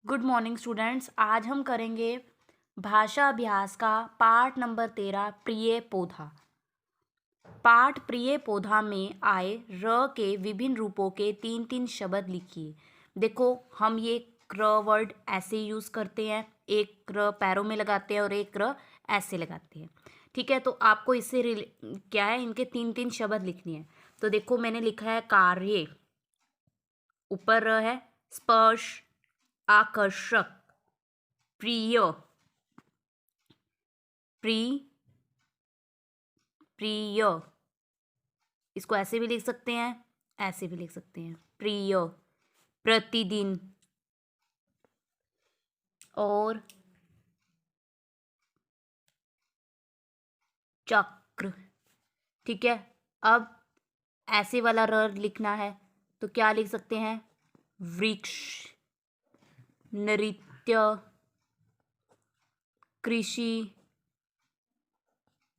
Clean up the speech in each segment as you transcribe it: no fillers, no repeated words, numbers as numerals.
Good morning students. आज हम करेंगे भाषा अभ्यास का पाठ नंबर 13 प्रिय पौधा। पाठ प्रिय पौधा में आए र के विभिन्न रूपों के तीन तीन शब्द लिखिए। देखो, हम ये र वर्ड ऐसे यूज़ करते हैं, एक र पैरों में लगाते हैं और एक र ऐसे लगाते हैं। ठीक है, तो आपको इससे क्या है, इनके तीन तीन शब्द लिखने हैं। तो देखो, मैंने लिखा है कार्य, ऊपर र है, स्पर्श, आकर्षक, प्रिय, प्रिय। इसको ऐसे भी लिख सकते हैं, ऐसे भी लिख सकते हैं, प्रिय। प्रतिदिन और चक्र। ठीक है, अब ऐसे वाला र लिखना है तो क्या लिख सकते हैं? वृक्ष, नृत्य, कृषि,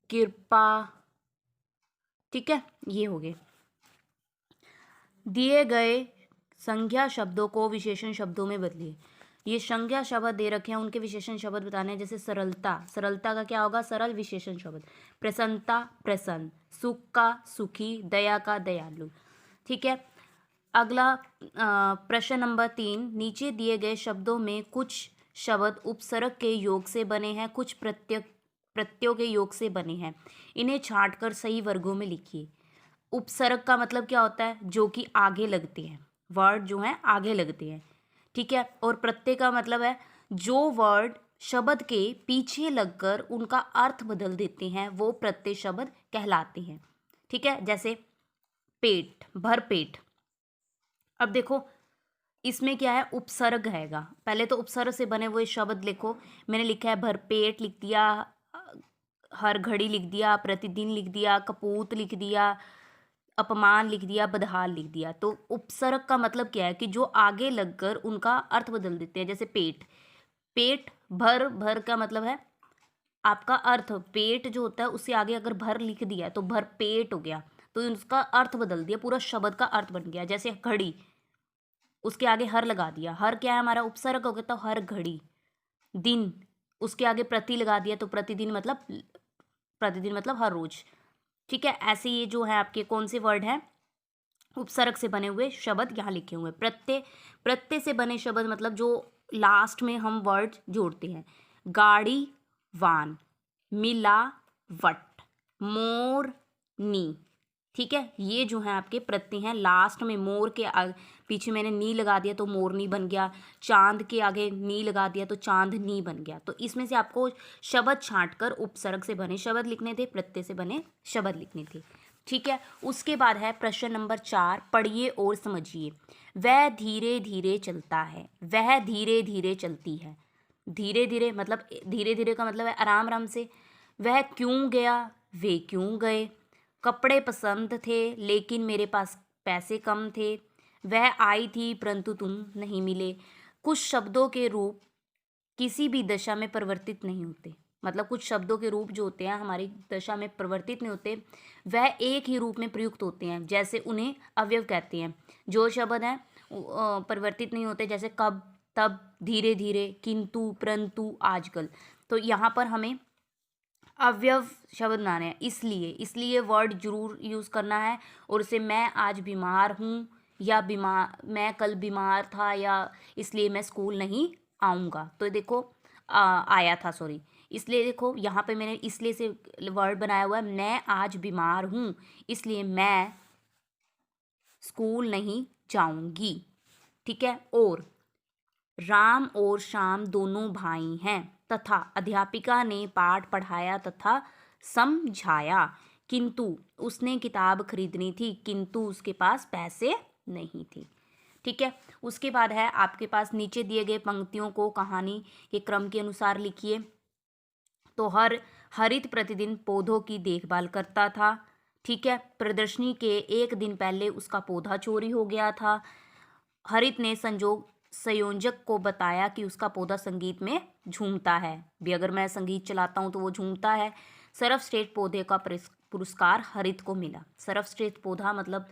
कृपा। ठीक है, ये हो गए। दिए गए संज्ञा शब्दों को विशेषण शब्दों में बदलिए। ये संज्ञा शब्द दे रखे हैं, उनके विशेषण शब्द बताने हैं। जैसे सरलता, सरलता का क्या होगा? सरल विशेषण शब्द। प्रसन्नता, प्रसन्न। सुख का सुखी, दया का दयालु। ठीक है, अगला प्रश्न नंबर 3। नीचे दिए गए शब्दों में कुछ शब्द उपसर्ग के योग से बने हैं, कुछ प्रत्ययों के योग से बने हैं। इन्हें छांटकर सही वर्गों में लिखिए। उपसर्ग का मतलब क्या होता है? जो कि आगे लगते हैं, वर्ड जो हैं आगे लगते हैं। ठीक है, और प्रत्यय का मतलब है जो वर्ड शब्द के पीछे लगकर उनका अर्थ बदल देते हैं, वो प्रत्यय शब्द कहलाते हैं। ठीक है, जैसे पेट, भर पेट। अब देखो, इसमें क्या है? उपसर्ग हैगा। पहले तो उपसर्ग से बने हुए शब्द लिखो। मैंने लिखा है भरपेट लिख दिया, हर घड़ी लिख दिया, प्रतिदिन लिख दिया, कपूत लिख दिया, अपमान लिख दिया, बदहाल लिख दिया। तो उपसर्ग का मतलब क्या है कि जो आगे लगकर उनका अर्थ बदल देते हैं। जैसे पेट, पेट भर, भर का मतलब है आपका अर्थ। पेट जो होता है उससे आगे अगर भर लिख दिया तो भर पेट हो गया, तो उसका अर्थ बदल दिया, पूरा शब्द का अर्थ बन गया। जैसे घड़ी, उसके आगे हर लगा दिया, हर क्या है हमारा? उपसर्ग हो गया, तो हर घड़ी। दिन, उसके आगे प्रति लगा दिया तो प्रतिदिन मतलब, प्रतिदिन मतलब हर रोज। ठीक है, ऐसे ये जो है आपके कौन से वर्ड हैं? उपसर्ग से बने हुए शब्द यहाँ लिखे हुए। प्रत्यय, प्रत्यय से बने शब्द मतलब जो लास्ट में हम वर्ड जोड़ते हैं। गाड़ी, वान, मिलावट, मोरनी। ठीक है, ये जो है आपके प्रत्यय हैं। लास्ट में मोर के पीछे मैंने नी लगा दिया तो मोरनी बन गया। चांद के आगे नी लगा दिया तो चांदनी बन गया। तो इसमें से आपको शब्द छांटकर उपसर्ग से बने शब्द लिखने थे, प्रत्यय से बने शब्द लिखने थे। ठीक है, उसके बाद है प्रश्न नंबर 4। पढ़िए और समझिए। वह धीरे धीरे चलता है, वह धीरे धीरे चलती है। धीरे धीरे मतलब, धीरे धीरे का मतलब है आराम आराम से। वह क्यों गया, वे क्यों गए। कपड़े पसंद थे लेकिन मेरे पास पैसे कम थे। वह आई थी परंतु तुम नहीं मिले। कुछ शब्दों के रूप किसी भी दशा में परिवर्तित नहीं होते। मतलब कुछ शब्दों के रूप जो होते हैं हमारी दशा में परिवर्तित नहीं होते, वह एक ही रूप में प्रयुक्त होते हैं। जैसे उन्हें अवयव कहते हैं। जो शब्द हैं परिवर्तित नहीं होते, जैसे कब, तब, धीरे धीरे, किंतु, परंतु, आजकल। तो यहाँ पर हमें अवयव शब्द बनाने हैं, इसलिए इसलिए वर्ड जरूर यूज़ करना है। और उसे मैं आज बीमार हूँ, या बीमार, मैं कल बीमार था, या इसलिए मैं स्कूल नहीं आऊँगा। तो देखो आया था, सॉरी। इसलिए देखो यहाँ पे मैंने इसलिए से वर्ड बनाया हुआ है। मैं आज बीमार हूँ इसलिए मैं स्कूल नहीं जाऊँगी। ठीक है, और राम और श्याम दोनों भाई हैं तथा अध्यापिका ने पाठ पढ़ाया तथा समझाया, किंतु उसने किताब खरीदनी थी किंतु उसके पास पैसे नहीं थे। ठीक है, उसके बाद है आपके पास नीचे दिए गए पंक्तियों को कहानी के क्रम के अनुसार लिखिए। तो हरित प्रतिदिन पौधों की देखभाल करता था। ठीक है, प्रदर्शनी के एक दिन पहले उसका पौधा चोरी हो गया था। हरित ने संयोजक को बताया कि उसका पौधा संगीत में झूमता है, भी अगर मैं संगीत चलाता हूँ तो वो झूमता है। सर्वश्रेष्ठ पौधे का पुरस्कार हरित को मिला। सर्वश्रेष्ठ पौधा मतलब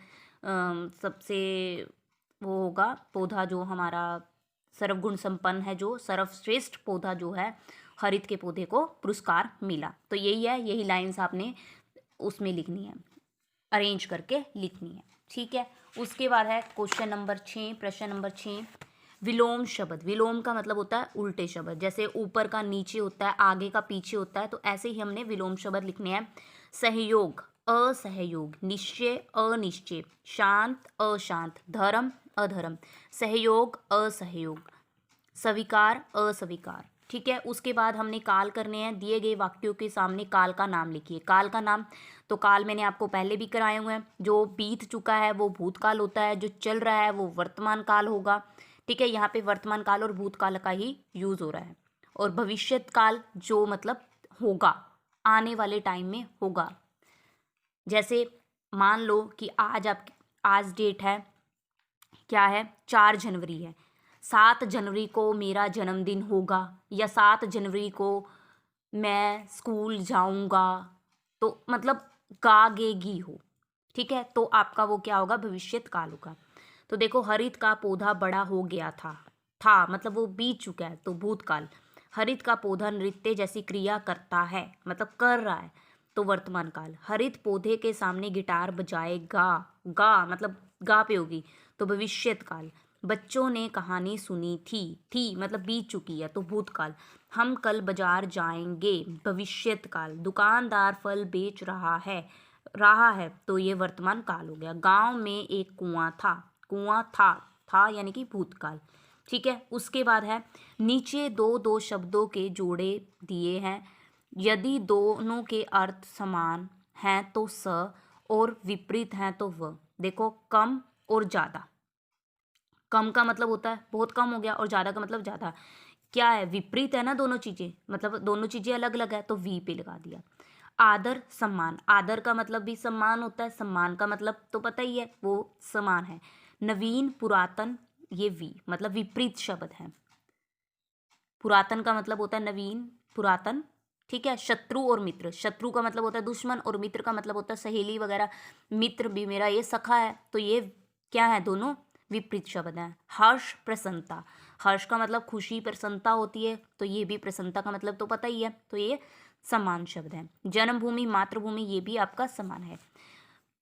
सबसे वो होगा पौधा जो हमारा सर्वगुण संपन्न है, जो सर्वश्रेष्ठ पौधा जो है हरित के पौधे को पुरस्कार मिला। तो यही है, यही लाइन्स आपने उसमें लिखनी है, अरेंज करके लिखनी है। ठीक है, उसके बाद है क्वेश्चन नंबर 6, प्रश्न नंबर 6, विलोम शब्द। विलोम का मतलब होता है उल्टे शब्द, जैसे ऊपर का नीचे होता है, आगे का पीछे होता है, तो ऐसे ही हमने विलोम शब्द लिखने हैं। सहयोग असहयोग, निश्चय अनिश्चय, शांत अशांत, धर्म अधर्म, सहयोग असहयोग, स्वीकार अस्वीकार। ठीक है, उसके बाद हमने काल करने हैं। दिए गए वाक्यों के सामने काल का नाम लिखिए। काल का नाम, तो काल मैंने आपको पहले भी कराए हुए हैं। जो बीत चुका है वो भूतकाल होता है, जो चल रहा है वो वर्तमान काल होगा। ठीक है, यहाँ पे वर्तमान काल और भूतकाल का ही यूज हो रहा है। और भविष्यत काल जो मतलब होगा, आने वाले टाइम में होगा। जैसे मान लो कि आज डेट है, क्या है, 4 जनवरी है, 7 जनवरी को मेरा जन्मदिन होगा, या 7 जनवरी को मैं स्कूल जाऊंगा, तो मतलब गागेगी हो। ठीक है, तो आपका वो क्या होगा, भविष्यत काल होगा। तो देखो, हरित का पौधा बड़ा हो गया था मतलब वो बीत चुका है, तो भूतकाल। हरित का पौधा नृत्य जैसी क्रिया करता है, मतलब कर रहा है, तो वर्तमान काल। हरित पौधे के सामने गिटार बजाएगा, गा मतलब गा पे होगी, तो भविष्यत काल। बच्चों ने कहानी सुनी थी मतलब बीत चुकी है, तो भूतकाल। हम कल बाजार जाएंगे, भविष्यत काल। दुकानदार फल बेच रहा है, तो ये वर्तमान काल हो गया। गांव में एक कुआं था यानी कि भूतकाल। ठीक है, उसके बाद है, नीचे दो दो शब्दों के जोड़े दिए हैं। यदि दोनों के अर्थ समान हैं तो स, और विपरीत हैं तो व। देखो, कम और ज़्यादा। कम का मतलब होता है बहुत कम हो गया, और ज़्यादा का मतलब ज़्यादा। क्या है, विपरीत है ना दोनों चीज़ें, मतलब दोनों चीज़ें अलग अलग है, तो वी पे लगा दिया। आदर सम्मान, आदर का मतलब भी सम्मान होता है, सम्मान का मतलब तो पता ही है, वो समान है। नवीन पुरातन, ये वी मतलब विपरीत शब्द है। पुरातन का मतलब होता है नवीन, पुरातन। ठीक है, शत्रु और मित्र, शत्रु का मतलब होता है दुश्मन, और मित्र का मतलब होता है सहेली वगैरह। मित्र भी मेरा ये सखा है, तो ये क्या है, दोनों विपरीत शब्द हैं। हर्ष प्रसन्नता, हर्ष का मतलब खुशी, प्रसन्नता होती है, तो ये भी प्रसन्नता का मतलब तो पता ही है, तो ये समान शब्द है। जन्मभूमि मातृभूमि, ये भी आपका समान है।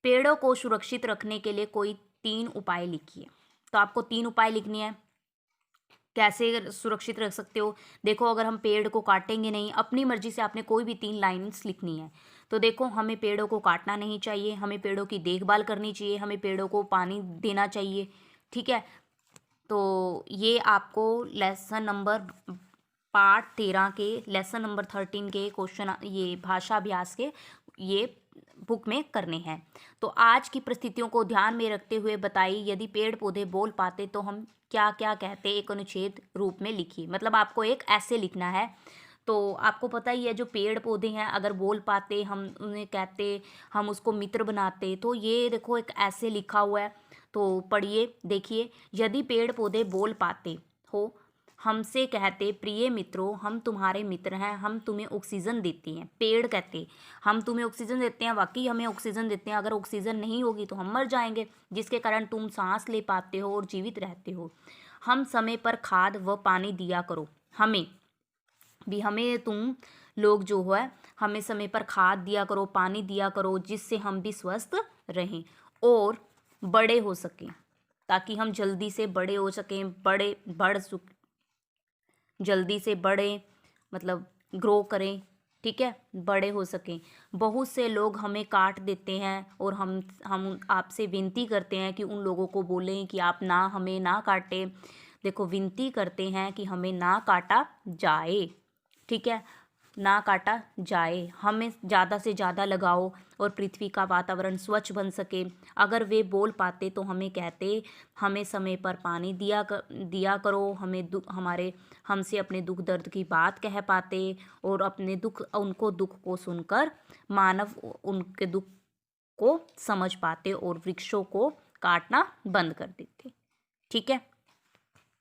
पेड़ों को सुरक्षित रखने के लिए कोई 3 उपाय लिखिए। तो आपको 3 उपाय लिखनी है। कैसे सुरक्षित रख सकते हो, देखो, अगर हम पेड़ को काटेंगे नहीं, अपनी मर्जी से आपने कोई भी 3 लाइन्स लिखनी है। तो देखो, हमें पेड़ों को काटना नहीं चाहिए, हमें पेड़ों की देखभाल करनी चाहिए, हमें पेड़ों को पानी देना चाहिए। ठीक है, तो ये आपको लेसन नंबर पार्ट 13 के, लेसन नंबर 13 के क्वेश्चन, ये भाषा अभ्यास के, ये बुक में करने हैं। तो आज की परिस्थितियों को ध्यान में रखते हुए बताइए, यदि पेड़ पौधे बोल पाते तो हम क्या क्या कहते, एक अनुच्छेद रूप में लिखिए। मतलब आपको एक ऐसे लिखना है। तो आपको पता ही है, जो पेड़ पौधे हैं अगर बोल पाते, हम उन्हें कहते, हम उसको मित्र बनाते, तो ये देखो एक ऐसे लिखा हुआ है। तो पढ़िए, देखिए, यदि पेड़ पौधे बोल पाते हो, हमसे कहते, प्रिय मित्रों, हम तुम्हारे मित्र हैं, हम तुम्हें ऑक्सीजन देते हैं। पेड़ कहते, हम तुम्हें ऑक्सीजन देते हैं, वाकई हमें ऑक्सीजन देते हैं, अगर ऑक्सीजन नहीं होगी तो हम मर जाएंगे, जिसके कारण तुम सांस ले पाते हो और जीवित रहते हो। हम समय पर खाद व पानी दिया करो, हमें तुम लोग जो है, हमें समय पर खाद दिया करो, पानी दिया करो, जिससे हम भी स्वस्थ रहें और बड़े हो सकें, ताकि हम जल्दी से बड़े हो सकें, जल्दी से बड़े मतलब ग्रो करें। ठीक है, बड़े हो सकें। बहुत से लोग हमें काट देते हैं, और हम आपसे विनती करते हैं कि उन लोगों को बोलें कि आप हमें ना काटें। देखो, विनती करते हैं कि हमें ना काटा जाए। ठीक है, ना काटा जाए, हमें ज़्यादा से ज़्यादा लगाओ, और पृथ्वी का वातावरण स्वच्छ बन सके। अगर वे बोल पाते तो हमें कहते, हमें समय पर पानी दिया करो, हमसे अपने दुख दर्द की बात कह पाते, और उनको दुख को सुनकर मानव उनके दुख को समझ पाते, और वृक्षों को काटना बंद कर देते। ठीक है।